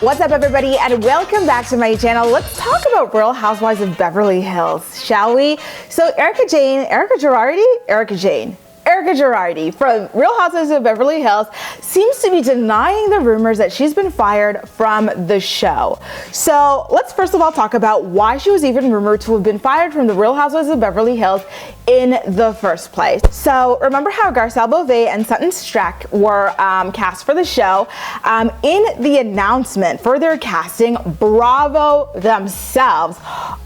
What's up, everybody, and welcome back to my channel. Let's talk about Real Housewives of Beverly Hills, shall we? So Erika Girardi from Real Housewives of Beverly Hills seems to be denying the rumors that she's been fired from the show. So let's first of all talk about why she was even rumored to have been fired from the Real Housewives of Beverly Hills in the first place. So remember how Garcelle Beauvais and Sutton Streck were cast for the show? In the announcement for their casting, Bravo themselves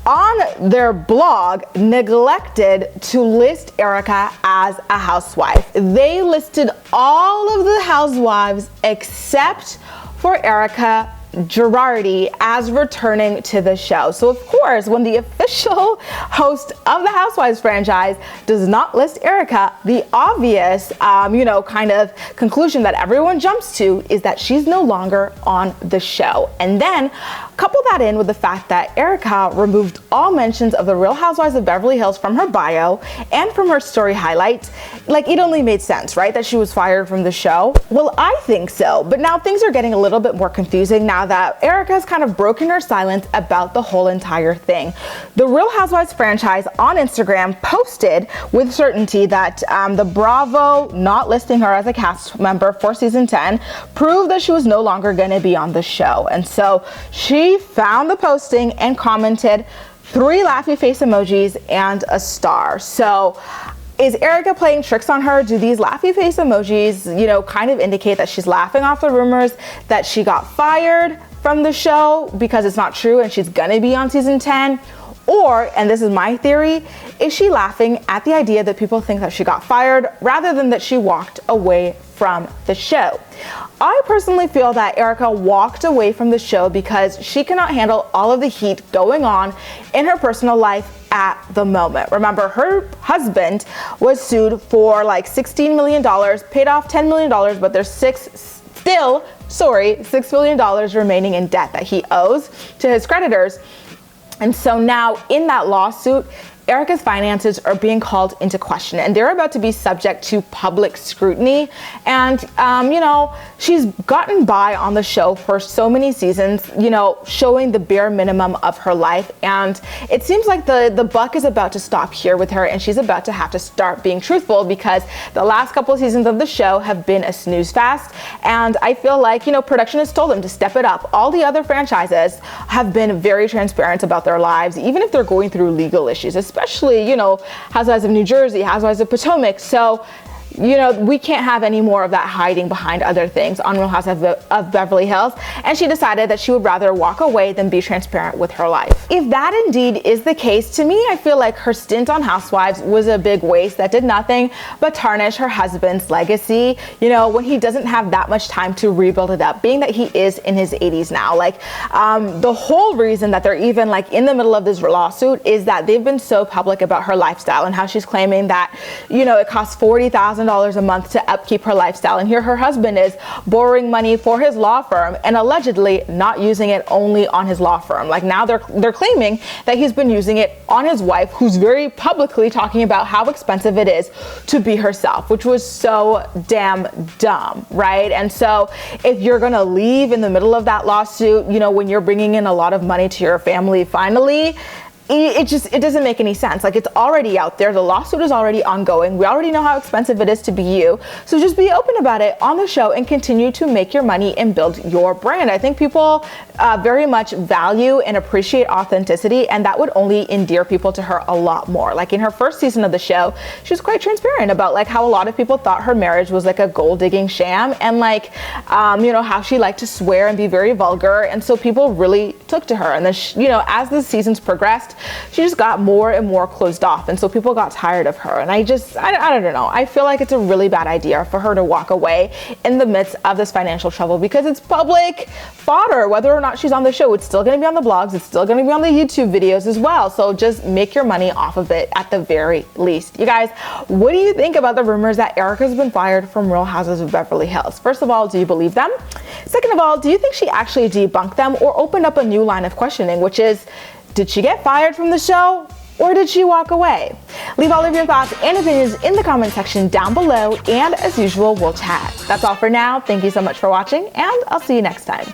on their blog neglected to list Erika as a housewife. They listed all of the housewives except for Erika Girardi as returning to the show. So of course, when the official host of the Housewives franchise does not list Erika, the obvious, kind of conclusion that everyone jumps to is that she's no longer on the show. And then couple that in with the fact that Erika removed all mentions of the Real Housewives of Beverly Hills from her bio and from her story highlights. Like, it only made sense, right, that she was fired from the show? Well, I think so, but now things are getting a little bit more confusing now that Erika has kind of broken her silence about the whole entire thing. The Real Housewives franchise on Instagram posted with certainty that the Bravo not listing her as a cast member for season 10 proved that she was no longer going to be on the show. And so she found the posting and commented 3 laughy face emojis and a star. So is Erika playing tricks on her? Do these laughy face emojis, kind of indicate that she's laughing off the rumors that she got fired from the show because it's not true and she's gonna be on season 10? Or, and this is my theory, is she laughing at the idea that people think that she got fired rather than that she walked away from the show? I personally feel that Erika walked away from the show because she cannot handle all of the heat going on in her personal life at the moment. Remember, her husband was sued for like $16 million, paid off $10 million, but there's $6 million remaining in debt that he owes to his creditors. And so now in that lawsuit, Erika's finances are being called into question and they're about to be subject to public scrutiny. And, she's gotten by on the show for so many seasons, showing the bare minimum of her life. And it seems like the buck is about to stop here with her and she's about to have to start being truthful because the last couple of seasons of the show have been a snooze fest. And I feel like, production has told them to step it up. All the other franchises have been very transparent about their lives, even if they're going through legal issues, especially, Housewives of New Jersey, Housewives of Potomac. So, we can't have any more of that hiding behind other things on Real Housewives of Beverly Hills. And she decided that she would rather walk away than be transparent with her life. If that indeed is the case, to me, I feel like her stint on Housewives was a big waste that did nothing but tarnish her husband's legacy, when he doesn't have that much time to rebuild it up, being that he is in his 80s now. Like, the whole reason that they're even in the middle of this lawsuit is that they've been so public about her lifestyle and how she's claiming that, it costs $40,000 a month to upkeep her lifestyle. And here her husband is borrowing money for his law firm and allegedly not using it only on his law firm. Like, now they're claiming that he's been using it on his wife, who's very publicly talking about how expensive it is to be herself, which was so damn dumb, right? And so if you're gonna leave in the middle of that lawsuit, when you're bringing in a lot of money to your family finally, it doesn't make any sense. Like, it's already out there. The lawsuit is already ongoing. We already know how expensive it is to be you. So just be open about it on the show and continue to make your money and build your brand. I think people very much value and appreciate authenticity, and that would only endear people to her a lot more. Like, in her first season of the show, she was quite transparent about how a lot of people thought her marriage was like a gold digging sham, and how she liked to swear and be very vulgar. And so people really took to her. And then, as the seasons progressed, she just got more and more closed off, and so people got tired of her. And I don't know, I feel like it's a really bad idea for her to walk away in the midst of this financial trouble, because it's public fodder. Whether or not she's on the show, it's still going to be on the blogs, it's still going to be on the YouTube videos as well. So just make your money off of it at the very least. You guys, what do you think about the rumors that Erika's been fired from Real Housewives of Beverly Hills? First of all, do you believe them? Second of all, do you think she actually debunked them or opened up a new line of questioning, which is, did she get fired from the show or did she walk away? Leave all of your thoughts and opinions in the comment section down below, and as usual, we'll chat. That's all for now. Thank you so much for watching, and I'll see you next time.